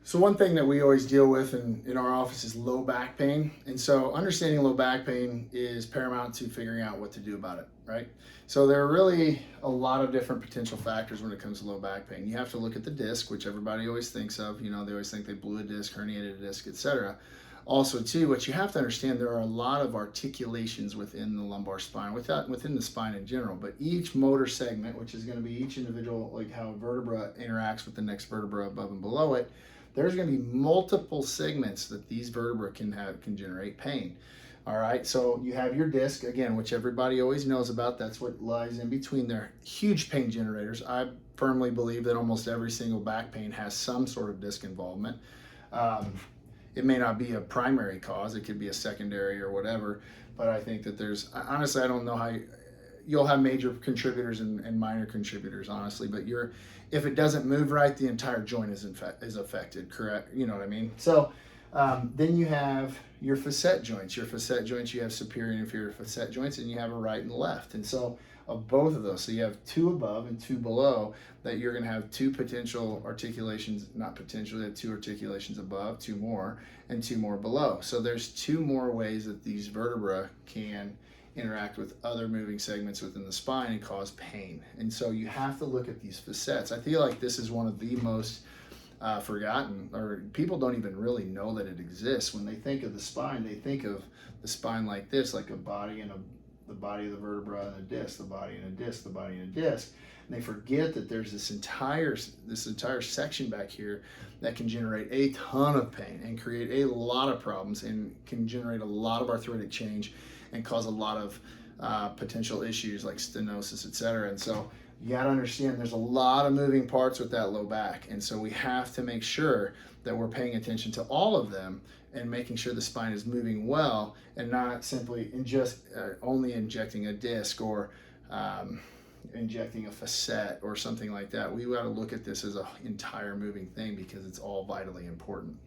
So one thing that we always deal with in our office is low back pain. And so understanding low back pain is paramount to figuring out what to do about it, right? So there are really a lot of different potential factors when it comes to low back pain. You have to look at the disc, which everybody always thinks of. You know, they always think they blew a disc, herniated a disc, etc. Also, too, what you have to understand, there are a lot of articulations within the lumbar spine, within the spine in general, but each motor segment, which is going to be each individual, like how a vertebra interacts with the next vertebra above and below it, there's going to be multiple segments that these vertebrae can generate pain. All right, so you have your disc, again, which everybody always knows about. That's what lies in between. They're huge pain generators. I firmly believe that almost every single back pain has some sort of disc involvement. Um, it may not be a primary cause, it could be a secondary or whatever, but I think that honestly, I don't know how you'll have major contributors and minor contributors, honestly, but if it doesn't move right, the entire joint is affected, correct? You know what I mean? So then you have your facet joints. Your facet joints, you have superior and inferior facet joints, and you have a right and left. And so of both of those, so you have two above and two below, that you're going to have two potential articulations, not potentially, you have two articulations above, two more, and two more below. So there's two more ways that these vertebrae can interact with other moving segments within the spine and cause pain. And so you have to look at these facets. I feel like this is one of the most forgotten, or people don't even really know that it exists. When they think of the spine, they think of the spine like this, like a body and the body of the vertebra and a disc, the body and a disc, the body and a disc. And they forget that there's this entire section back here that can generate a ton of pain and create a lot of problems and can generate a lot of arthritic change and cause a lot of potential issues like stenosis, etc. And so you got to understand there's a lot of moving parts with that low back. And so we have to make sure that we're paying attention to all of them and making sure the spine is moving well and not simply only injecting a disc or injecting a facet or something like that. We got to look at this as an entire moving thing because it's all vitally important.